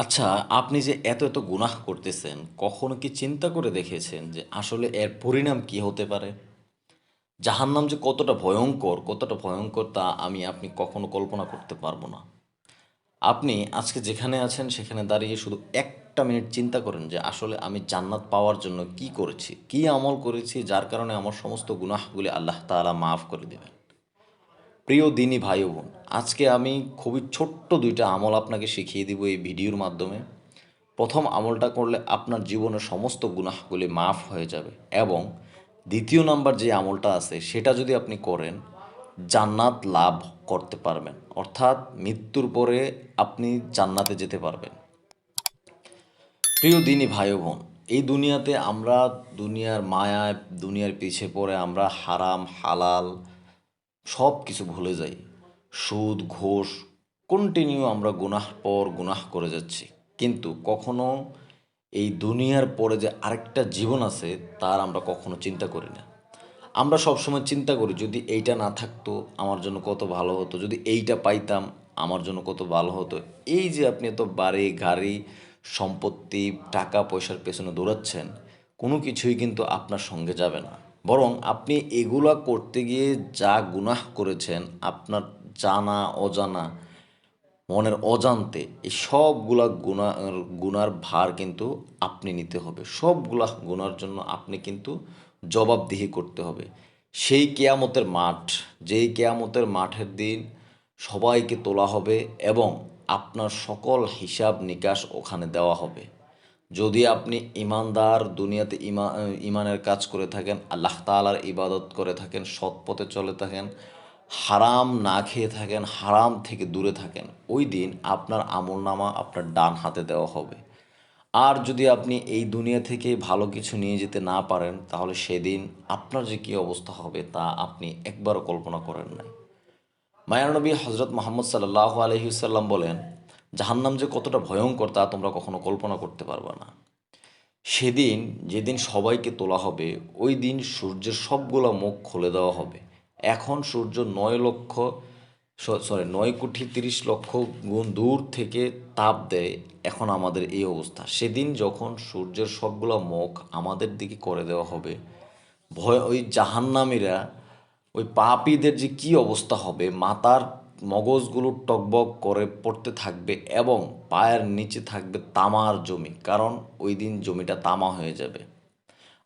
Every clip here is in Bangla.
আচ্ছা, আপনি যে এত গুনাহ করতেছেন, কখনো কি চিন্তা করে দেখেছেন যে আসলে এর পরিণাম কি হতে পারে? জাহান্নাম যে কতটা ভয়ংকর তা আপনি কখনো কল্পনা করতে পারবো না। আপনি আজকে যেখানে আছেন সেখানে দাঁড়িয়ে শুধু একটা মিনিট চিন্তা করেন যে আসলে আমি জান্নাত পাওয়ার জন্য কি করেছি, কি আমল করেছি যার কারণে আমার সমস্ত গুনাহগুলি আল্লাহ তাআলা মাফ করে দিবেন। প্রিয় দিনী ভাই ও বোন, আজকে আমি খুবই ছোট্ট ২টা আমল আপনাকে শিখিয়ে দিব এই ভিডিওর মাধ্যমে। প্রথম আমলটা করলে আপনার জীবনের সমস্ত গুনাহগুলি মাফ হয়ে যাবে এবং দ্বিতীয় নাম্বার যে আমলটা আছে সেটা যদি আপনি করেন, জান্নাত লাভ করতে পারবেন। অর্থাৎ মৃত্যুর পরে আপনি জান্নাতে যেতে পারবেন। প্রিয় দিনী ভাই ও বোন, এই দুনিয়াতে আমরা দুনিয়ার মায়ায়, দুনিয়ার পিছে পড়ে আমরা হারাম, হালাল সব কিছু ভুলে যাই। সুদ, ঘুষ কন্টিনিউ আমরা গুনাহ পর গুনাহ করে যাচ্ছি। কিন্তু কখনো এই দুনিয়ার পরে যে আরেকটা জীবন আছে তার আমরা কখনো চিন্তা করি না। আমরা সবসময় চিন্তা করি যদি এইটা না থাকতো আমার জন্য কত ভালো হতো, যদি এইটা পাইতাম আমার জন্য কত ভালো হতো। এই যে আপনি এত বাড়ি, গাড়ি, সম্পত্তি, টাকা পয়সার পেছনে দৌড়াচ্ছেন, কোনো কিছুই কিন্তু আপনার সঙ্গে যাবে না। বরং আপনি এগুলা করতে গিয়ে যা গুনাহ করেছেন, আপনার জানা অজানা মনের অজান্তে এই সবগুলা গুনার ভার কিন্তু আপনি নিতে হবে। সবগুলা গুনার জন্য আপনি কিন্তু জবাবদিহি করতে হবে। সেই কেয়ামতের মাঠ, যেই কেয়ামতের মাঠের দিন সবাইকে তোলা হবে এবং আপনার সকল হিসাব নিকাশ ওখানে দেওয়া হবে। যদি আপনি ইমানদার, দুনিয়াতে ইমানের কাজ করে থাকেন, আল্লাহ তাআলার ইবাদত করে থাকেন, সৎ পথে চলে থাকেন, হারাম না খেয়ে থাকেন, হারাম থেকে দূরে থাকেন, ওই দিন আপনার আমলনামা আপনার ডান হাতে দেওয়া হবে। আর যদি আপনি এই দুনিয়া থেকে ভালো কিছু নিয়ে যেতে না পারেন, তাহলে সেদিন আপনার যে কী অবস্থা হবে তা আপনি একবারও কল্পনা করেন নাই। মায়ার নবী হজরত মোহাম্মদ সাল্লাহ আলহিসাল্লাম বলেন, জাহান্নাম যে কতটা ভয়ঙ্কর তা তোমরা কখনো কল্পনা করতে পারবে না। সেদিন, যেদিন সবাইকে তোলা হবে, ওই দিন সূর্যের সবগুলো মুখ খুলে দেওয়া হবে। এখন সূর্য ৯ কোটি ৩০ লক্ষ গুণ দূর থেকে তাপ দেয়, এখন আমাদের এই অবস্থা। সেদিন যখন সূর্যের সবগুলো মুখ আমাদের দিকে করে দেওয়া হবে, ওই জাহান্নামীরা, ওই পাপীদের যে কী অবস্থা হবে, মাথার মগজগুলো টগবগ করে পড়তে থাকবে এবং পায়ের নিচে থাকবে তামার জমি, কারণ ওই দিন জমিটা তামা হয়ে যাবে।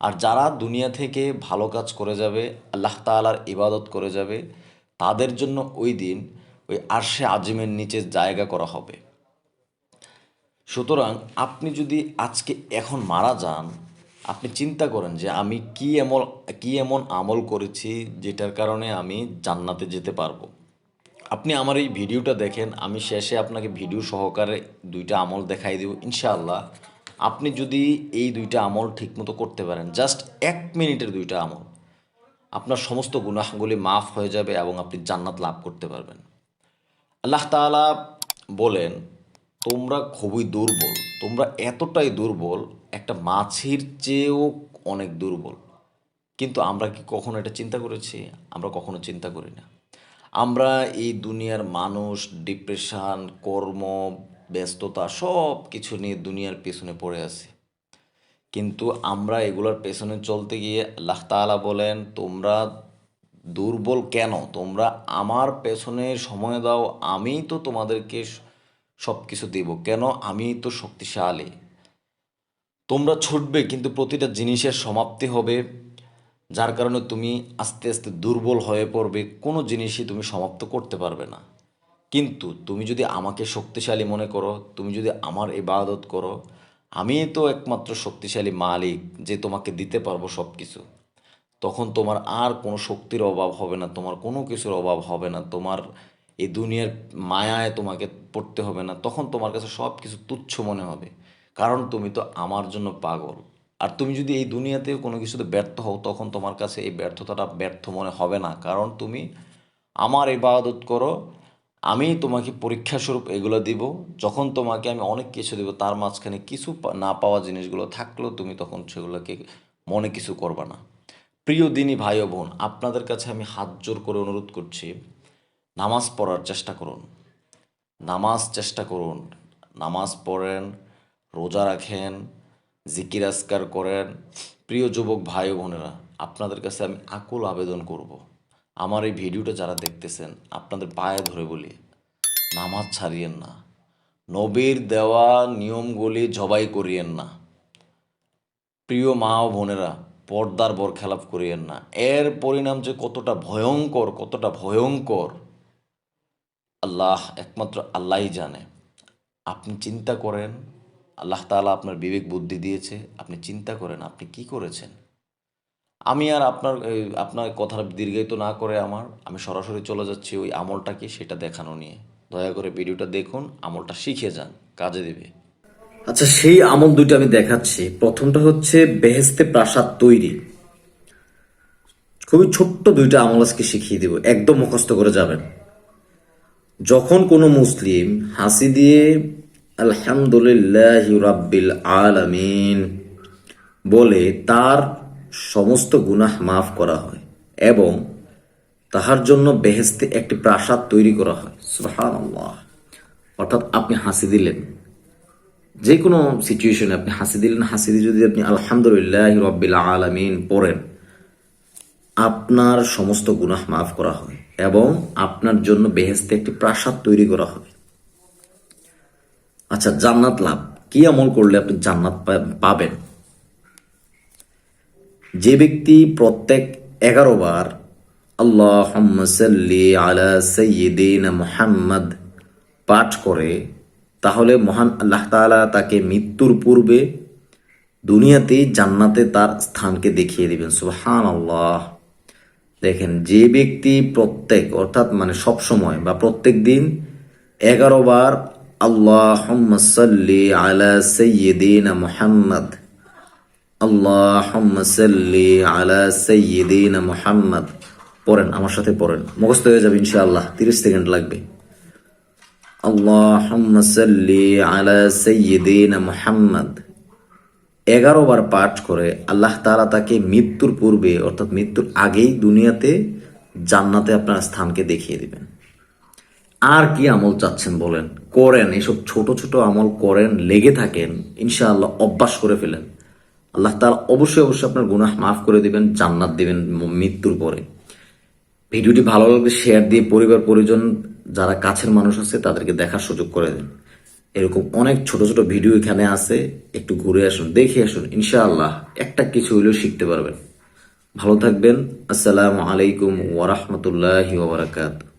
আর যারা দুনিয়া থেকে ভালো কাজ করে যাবে, আল্লাহ তাআলার ইবাদত করে যাবে, তাদের জন্য ওই দিন ওই আরশে আজিমের নিচে জায়গা করা হবে। সুতরাং আপনি যদি আজকে এখন মারা যান, আপনি চিন্তা করেন যে আমি কি এমন আমল করেছি যেটার কারণে আমি জান্নাতে যেতে পারবো। আপনি আমার এই ভিডিওটা দেখেন, আমি শেষে আপনাকে ভিডিও সহকারে ২টা আমল দেখাই দেব ইনশাআল্লাহ। আপনি যদি এই ২টা আমল ঠিকমতো করতে পারেন, জাস্ট ১ মিনিটের ২টা আমল, আপনার সমস্ত গুনাহগুলি মাফ হয়ে যাবে এবং আপনি জান্নাত লাভ করতে পারবেন। আল্লাহ তাআলা বলেন, তোমরা খুবই দুর্বল, তোমরা এতটাই দুর্বল, একটা মাছির চেয়েও অনেক দুর্বল। কিন্তু আমরা কি কখনো এটা চিন্তা করেছি? আমরা কখনো চিন্তা করি না। আমরা এই দুনিয়ার মানুষ ডিপ্রেশন, কর্ম, ব্যস্ততা সব কিছু নিয়ে দুনিয়ার পেছনে পড়ে আছি। কিন্তু আমরা এগুলোর পেছনে চলতে গিয়ে আল্লাহ তাআলা বলেন, তোমরা দুর্বল কেন? তোমরা আমার পেছনে সময় দাও, আমিই তো তোমাদেরকে সব কিছু দেব। কেন? আমিই তো শক্তিশালী। তোমরা ছুটবে কিন্তু প্রতিটা জিনিসের সমাপ্তি হবে, যার কারণে তুমি আস্তে আস্তে দুর্বল হয়ে পড়বে, কোনো জিনিসই তুমি সমাপ্ত করতে পারবে না। কিন্তু তুমি যদি আমাকে শক্তিশালী মনে করো, তুমি যদি আমার ইবাদত করো, আমিই তো একমাত্র শক্তিশালী মালিক যে তোমাকে দিতে পারবো সব কিছু। তখন তোমার আর কোনো শক্তির অভাব হবে না, তোমার কোনো কিছুর অভাব হবে না, তোমার এই দুনিয়ার মায়ায় তোমাকে পড়তে হবে না। তখন তোমার কাছে সব কিছু তুচ্ছ মনে হবে, কারণ তুমি তো আমার জন্য পাগল। আর তুমি যদি এই দুনিয়াতেও কোনো কিছুতে ব্যর্থ হও, তখন তোমার কাছে এই ব্যর্থতাটা ব্যর্থ মনে হবে না, কারণ তুমি আমার ইবাদত করো। আমি তোমাকে পরীক্ষাস্বরূপ এগুলো দিব। যখন তোমাকে আমি অনেক কিছু দেব, তার মাঝখানে কিছু না পাওয়া জিনিসগুলো থাকলেও তুমি তখন সেগুলোকে মনে কিছু করবা না। প্রিয় দিনী ভাই ও বোন, আপনাদের কাছে আমি হাত জোর করে অনুরোধ করছি, নামাজ পড়ার চেষ্টা করুন। নামাজ চেষ্টা করুন। নামাজ পড়েন, রোজা রাখেন, জিকির আজকার করেন। প্রিয় যুবক ভাই ও বোনেরা, আপনাদের কাছে আমি আকুল আবেদন করব, আমার এই ভিডিওটা যারা দেখতেছেন আপনাদের পায়ে ধরে বলি, নামাজ ছাড়িয়েন না, নবীর দেওয়া নিয়মগুলি জবাই করিয়েন না। প্রিয় মা ও বোনেরা, পর্দার বরখেলাপ করিয়েন না। এর পরিণাম যে কতটা ভয়ঙ্কর, কতটা ভয়ঙ্কর, আল্লাহ, একমাত্র আল্লাহই জানে। আপনি চিন্তা করেন, আল্লাহ তাআলা আপনার বিবেক বুদ্ধি দিয়েছে, আপনি চিন্তা করেন আপনি কি করেছেন। আমি আর আপনার কথাটা দীর্ঘায়িত না করে আমি সরাসরি চলে যাচ্ছি ওই আমলটা কি সেটা দেখানো নিয়ে। দয়া করে ভিডিওটা দেখুন, আমলটা শিখে যান, কাজে দেবে। আচ্ছা, সেই আমল দুইটা আমি দেখাচ্ছি। প্রথমটা হচ্ছে বেহেশতে প্রাসাদ তৈরি। খুবই ছোট্ট দুইটা আমল আজকে শিখিয়ে দিব, একদম মুখস্থ করে যাবেন। যখন কোনো মুসলিম হাসি দিয়ে আলহামদুলিল্লাহ রাব্বিল আলামিন বলে তার সমস্ত গুনাহ মাফ করা হয় এবং তাহার জন্য বেহেশতে একটি প্রাসাদ তৈরি করা হয়। সুবহানাল্লাহ। অর্থাৎ আপনি হাসি দিলেন, যে কোনো সিচুয়েশনে আপনি হাসি দিলেন, হাসি দিয়ে যদি আপনি আলহামদুলিল্লাহ রাব্বিল আলামিন পড়েন, আপনার সমস্ত গুনাহ মাফ করা হয় এবং আপনার জন্য বেহেশতে একটি প্রাসাদ তৈরি করা হয়। আচ্ছা, জান্নাত লাভ কি আমল করলে আপনি জান্নাত পাবেন? যে ব্যক্তি প্রত্যেক 11 বার আল্লাহুম্মা সাল্লি আলা সাইয়্যিদিনা মুহাম্মদ পাঠ করে, তাহলে মহান আল্লাহ তাআলা তাকে মৃত্যুর পূর্বে দুনিয়াতেই জান্নাতে তার স্থানকে দেখিয়ে দিবেন। সুবহানাল্লাহ। দেখেন, যে ব্যক্তি প্রত্যেক অর্থাৎ সব সময় বা প্রত্যেক দিন 11 বার আল্লাহুম্মা সাল্লি আলা সাইয়্যিদিনা মুহাম্মদ, আল্লাহুম্মা সাল্লি আলা সাইয়্যিদিনা মুহাম্মদ পড়েন, আমার সাথে পড়েন, মুখস্থ হয়ে যাবে ইনশাআল্লাহ, 30 সেকেন্ড লাগবে। আল্লাহুম্মা সাল্লি আলা সাইয়্যিদিনা মুহাম্মদ 11 বার পাঠ করে আল্লাহ তাআলা তাকে মৃত্যুর পূর্বে অর্থাৎ মৃত্যুর আগেই দুনিয়াতে জান্নাতে আপনার স্থানকে দেখিয়ে দিবেন। আর কি আমল চাচ্ছেন বলেন? করেন, এসব ছোট ছোট আমল করেন, লেগে থাকেন, ইনশাআল্লাহ অভ্যাস করে ফেলেন। আল্লাহ তাআলা অবশ্যই অবশ্যই আপনার গুনাহ মাফ করে দিবেন, জান্নাত দিবেন মৃত্যুর পরে। ভিডিওটি ভালো লাগলে শেয়ার দিয়ে পরিবার পরিজন যারা কাছের মানুষ আছে তাদেরকে দেখার সুযোগ করে দিন। এরকম অনেক ছোট ছোট ভিডিও এখানে আছে, একটু ঘুরে আসুন, দেখে আসুন, ইনশাআল্লাহ একটা কিছু হইলেও শিখতে পারবেন। ভালো থাকবেন। আসসালামু আলাইকুম ওয়া রাহমাতুল্লাহি ওয়া বারাকাতুহু।